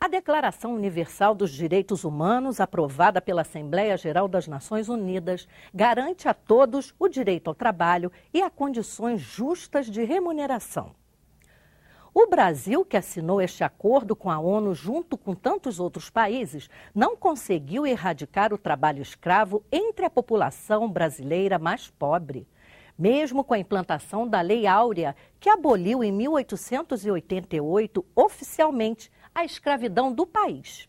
A Declaração Universal dos Direitos Humanos, aprovada pela Assembleia Geral das Nações Unidas, garante a todos o direito ao trabalho e a condições justas de remuneração. O Brasil, que assinou este acordo com a ONU junto com tantos outros países, não conseguiu erradicar o trabalho escravo entre a população brasileira mais pobre. Mesmo com a implantação da Lei Áurea, que aboliu em 1888 oficialmente a escravidão do país.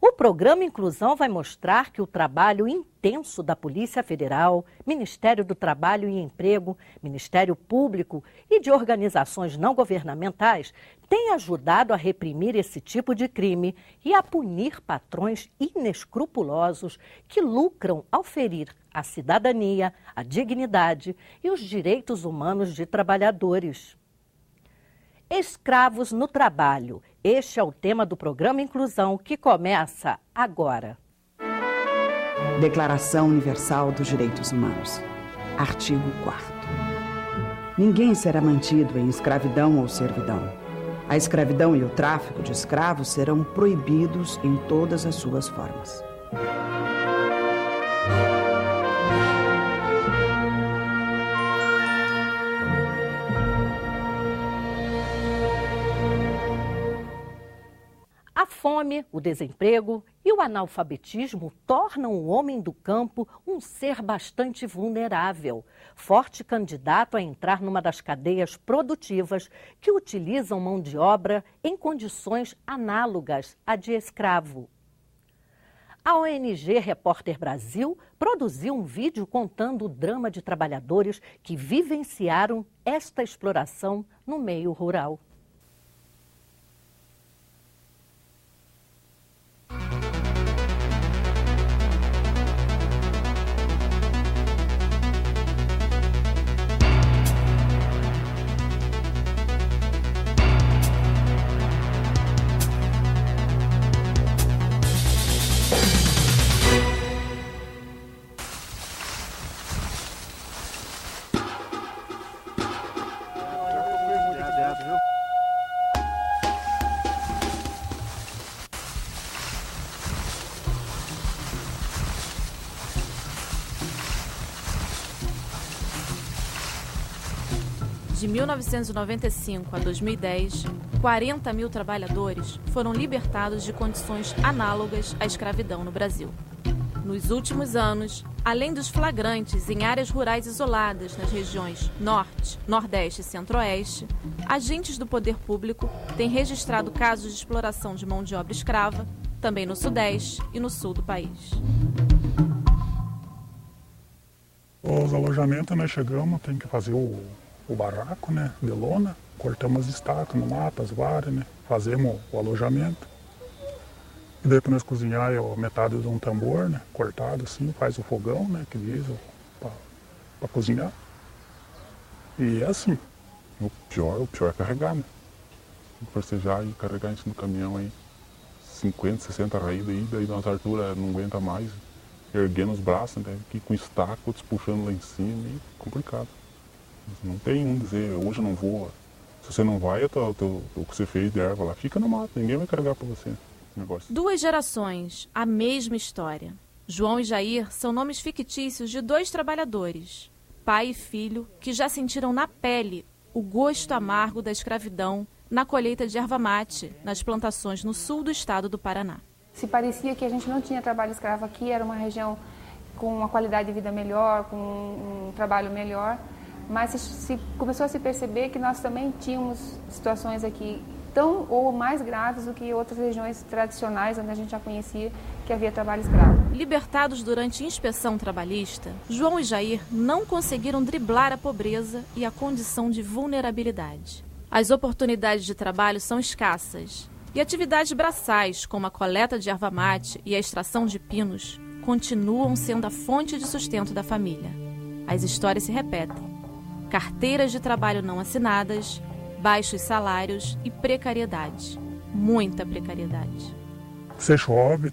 O programa Inclusão vai mostrar que o trabalho intenso da Polícia Federal, Ministério do Trabalho e Emprego, Ministério Público e de organizações não governamentais tem ajudado a reprimir esse tipo de crime e a punir patrões inescrupulosos que lucram ao ferir a cidadania, a dignidade e os direitos humanos de trabalhadores. Escravos no trabalho. Este é o tema do programa Inclusão, que começa agora. Declaração Universal dos Direitos Humanos. Artigo 4º. Ninguém será mantido em escravidão ou servidão. A escravidão e o tráfico de escravos serão proibidos em todas as suas formas. A fome, o desemprego e o analfabetismo tornam o homem do campo um ser bastante vulnerável, forte candidato a entrar numa das cadeias produtivas que utilizam mão de obra em condições análogas à de escravo. A ONG Repórter Brasil produziu um vídeo contando o drama de trabalhadores que vivenciaram esta exploração no meio rural. De 1995 a 2010, 40 mil trabalhadores foram libertados de condições análogas à escravidão no Brasil. Nos últimos anos, além dos flagrantes em áreas rurais isoladas nas regiões Norte, Nordeste e Centro-Oeste, agentes do poder público têm registrado casos de exploração de mão de obra escrava, também no Sudeste e no Sul do país. Os alojamentos, nós chegamos, tem que fazer o barraco, né, de lona, cortamos as estacas no mato, as varas, né, fazemos o alojamento. E daí para nós cozinhar é metade de um tambor, né, cortado assim, faz o fogão, né, que diz, para cozinhar. E é assim. O pior é carregar, né. Forcejar e carregar isso no caminhão aí, 50, 60 raídas aí, daí nossa altura não aguenta mais, erguendo os braços, né, aqui com estaca, outros puxando lá em cima, e complicado. Não tem um dizer, hoje eu não vou. Se você não vai, o que você fez de erva lá fica no mato, ninguém vai carregar para você. Negócio. 2 gerações, a mesma história. João e Jair são nomes fictícios de 2 trabalhadores, pai e filho, que já sentiram na pele o gosto amargo da escravidão na colheita de erva mate, nas plantações no sul do estado do Paraná. Se parecia que a gente não tinha trabalho escravo aqui, era uma região com uma qualidade de vida melhor, com um trabalho melhor, mas começou a se perceber que nós também tínhamos situações aqui tão ou mais graves do que outras regiões tradicionais onde a gente já conhecia que havia trabalho escravo. Libertados durante inspeção trabalhista, João e Jair não conseguiram driblar a pobreza e a condição de vulnerabilidade. As oportunidades de trabalho são escassas e atividades braçais, como a coleta de erva mate e a extração de pinos, continuam sendo a fonte de sustento da família. As histórias se repetem. Carteiras de trabalho não assinadas, baixos salários e precariedade. Muita precariedade. Se chove,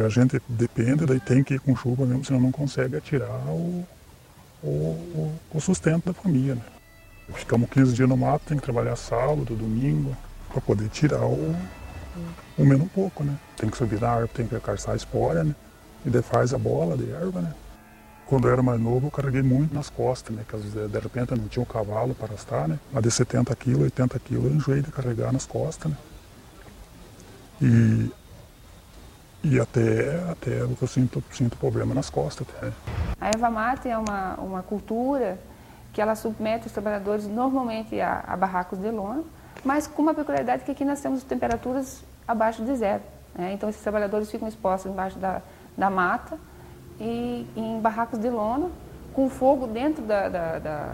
a gente depende, daí tem que ir com chuva mesmo, senão não consegue tirar o sustento da família, né? Ficamos 15 dias no mato, tem que trabalhar sábado, domingo. para poder tirar o menos um pouco, né? Tem que subir na árvore, tem que carçar a espora, né? E daí faz a bola de erva, né? Quando eu era mais novo, eu carreguei muito nas costas, né? Que às vezes, de repente, eu não tinha um cavalo para arrastar, né? Mas de 70 quilos, 80 quilos, eu enjoei de carregar nas costas, né? E até eu sinto problema nas costas até. A erva mate é uma cultura que ela submete os trabalhadores normalmente a barracos de lona, mas com uma peculiaridade que aqui nós temos temperaturas abaixo de zero, né? Então esses trabalhadores ficam expostos embaixo da mata e em barracos de lona, com fogo dentro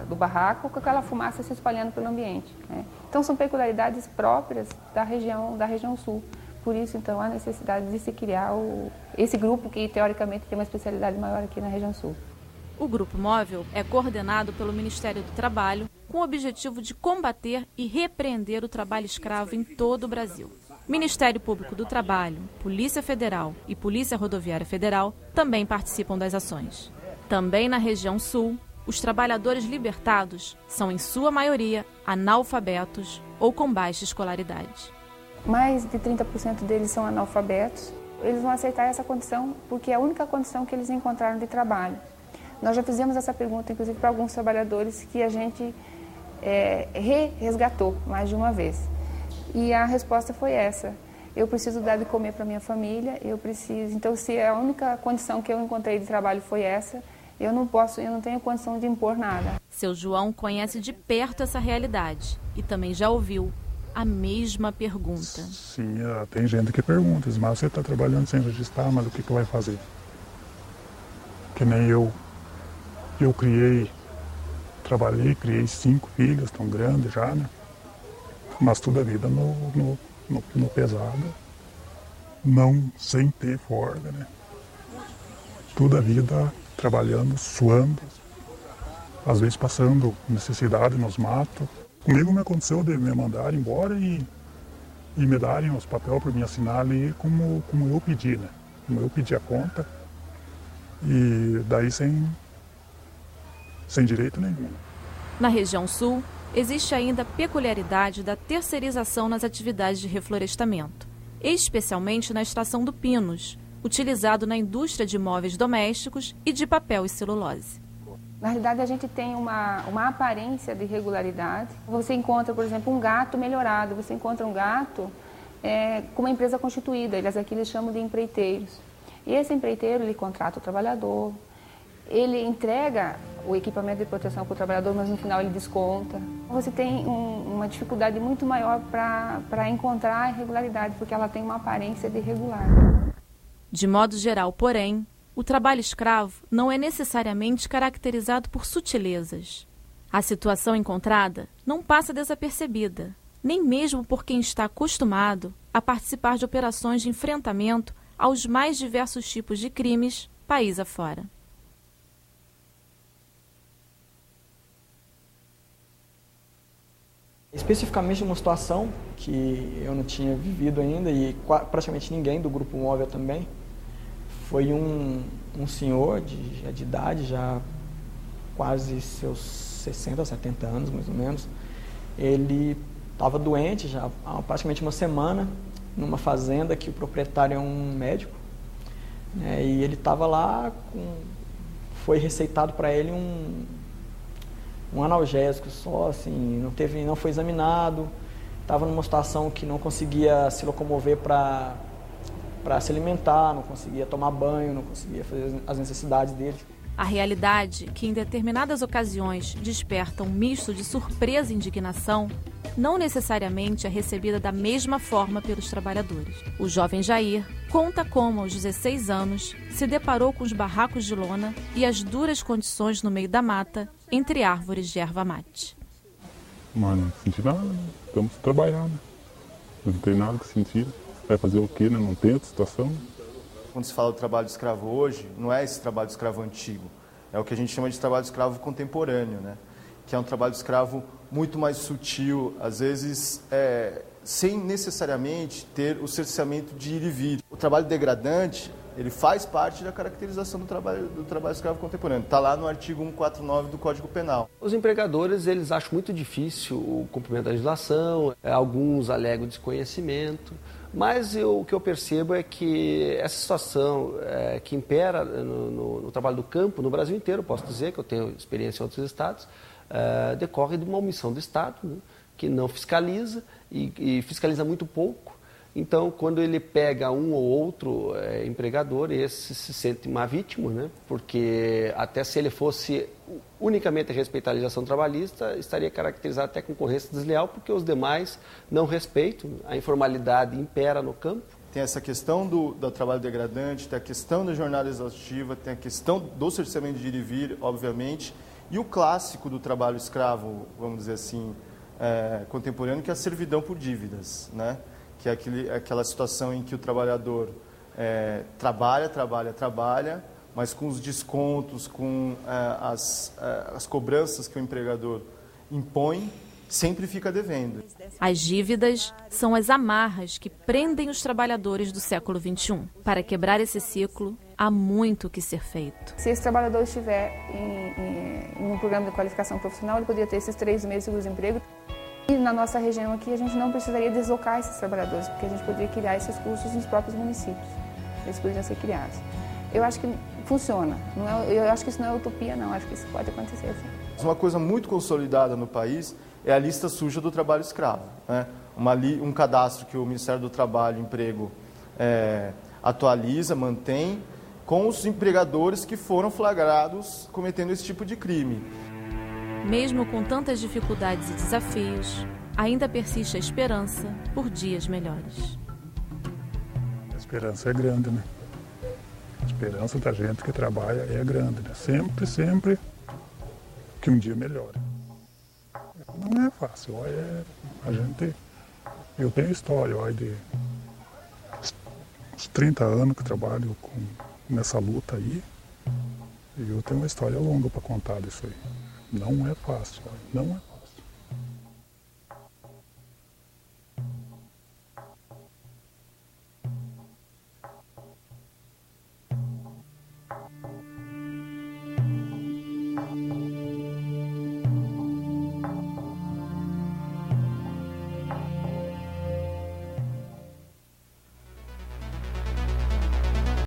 do barraco, com aquela fumaça se espalhando pelo ambiente, né? Então são peculiaridades próprias da região sul. Por isso, então, a necessidade de se criar esse grupo que, teoricamente, tem uma especialidade maior aqui na região sul. O Grupo Móvel é coordenado pelo Ministério do Trabalho com o objetivo de combater e repreender o trabalho escravo em todo o Brasil. Ministério Público do Trabalho, Polícia Federal e Polícia Rodoviária Federal também participam das ações. Também na região sul, os trabalhadores libertados são, em sua maioria, analfabetos ou com baixa escolaridade. Mais de 30% deles são analfabetos. Eles vão aceitar essa condição porque é a única condição que eles encontraram de trabalho. Nós já fizemos essa pergunta, inclusive, para alguns trabalhadores que a gente resgatou mais de uma vez. E a resposta foi essa: eu preciso dar de comer para minha família, eu preciso. Então, se a única condição que eu encontrei de trabalho foi essa, eu não tenho condição de impor nada. Seu João conhece de perto essa realidade e também já ouviu a mesma pergunta. Sim, tem gente que pergunta, mas você está trabalhando sem registrar, mas o que vai fazer? Que nem eu criei 5 filhos, tão grandes já, né? Mas toda a vida no pesado, não sem ter folga, né? Toda a vida trabalhando, suando, às vezes passando necessidade nos matos. Comigo me aconteceu de me mandar embora e me darem os papéis para me assinar ali como eu pedi, né? Como eu pedi a conta, e daí sem direito nenhum. Na região sul, existe ainda a peculiaridade da terceirização nas atividades de reflorestamento, especialmente na extração do pinus, utilizado na indústria de móveis domésticos e de papel e celulose. Na realidade, a gente tem uma aparência de irregularidade. Você encontra, por exemplo, um gato melhorado, você encontra um gato com uma empresa constituída, aqui eles chamam de empreiteiros. E esse empreiteiro, ele contrata o trabalhador, ele entrega o equipamento de proteção para o trabalhador, mas no final ele desconta. Você tem uma dificuldade muito maior para encontrar a irregularidade, porque ela tem uma aparência de irregular. De modo geral, porém, o trabalho escravo não é necessariamente caracterizado por sutilezas. A situação encontrada não passa desapercebida, nem mesmo por quem está acostumado a participar de operações de enfrentamento aos mais diversos tipos de crimes, país afora. Especificamente uma situação que eu não tinha vivido ainda e praticamente ninguém do Grupo Móvel também, foi um senhor de idade, já quase seus 60, 70 anos mais ou menos. Ele estava doente já há praticamente uma semana, numa fazenda que o proprietário é um médico, né, e ele estava lá, foi receitado para ele um analgésico só, assim, não foi examinado, estava numa situação que não conseguia se locomover para se alimentar, não conseguia tomar banho, não conseguia fazer as necessidades dele. A realidade, que em determinadas ocasiões desperta um misto de surpresa e indignação, não necessariamente é recebida da mesma forma pelos trabalhadores. O jovem Jair conta como, aos 16 anos, se deparou com os barracos de lona e as duras condições no meio da mata, entre árvores de erva mate. Mas não senti nada, né? Estamos trabalhando, né? Não tem nada que sentir. Vai fazer o quê, né? Não tem outra situação. Quando se fala do trabalho escravo hoje, não é esse trabalho escravo antigo. É o que a gente chama de trabalho escravo contemporâneo, né? Que é um trabalho escravo muito mais sutil, às vezes sem necessariamente ter o cerceamento de ir e vir. O trabalho degradante Ele faz parte da caracterização do trabalho escravo contemporâneo. Está lá no artigo 149 do Código Penal. Os empregadores, eles acham muito difícil o cumprimento da legislação, alguns alegam desconhecimento, mas o que eu percebo é que essa situação que impera no trabalho do campo, no Brasil inteiro, posso dizer que eu tenho experiência em outros estados, decorre de uma omissão do Estado, né, que não fiscaliza e fiscaliza muito pouco. Então, quando ele pega um ou outro empregador, esse se sente uma vítima, né? Porque até se ele fosse unicamente respeitar a legislação trabalhista, estaria caracterizado até concorrência desleal, porque os demais não respeitam, a informalidade impera no campo. Tem essa questão do trabalho degradante, tem a questão da jornada exaustiva, tem a questão do cerceamento de ir e vir, obviamente, e o clássico do trabalho escravo, vamos dizer assim, contemporâneo, que é a servidão por dívidas, né? Que é aquela situação em que o trabalhador trabalha, mas com os descontos, com as cobranças que o empregador impõe, sempre fica devendo. As dívidas são as amarras que prendem os trabalhadores do século XXI. Para quebrar esse ciclo, há muito que ser feito. Se esse trabalhador estiver em um programa de qualificação profissional, ele poderia ter esses 3 meses de seguro-desemprego. E na nossa região aqui, a gente não precisaria deslocar esses trabalhadores, porque a gente poderia criar esses cursos nos próprios municípios. Eles poderiam ser criados. Eu acho que funciona. Eu acho que isso não é utopia, não. Eu acho que isso pode acontecer assim. Uma coisa muito consolidada no país é a lista suja do trabalho escravo, né? Um cadastro que o Ministério do Trabalho e Emprego atualiza, mantém, com os empregadores que foram flagrados cometendo esse tipo de crime. Mesmo com tantas dificuldades e desafios, ainda persiste a esperança por dias melhores. A esperança é grande, né? A esperança da gente que trabalha é grande, né? Sempre que um dia melhore. Não é fácil, eu tenho história, de uns 30 anos que trabalho nessa luta aí, e eu tenho uma história longa para contar disso aí. Não é fácil, não é fácil.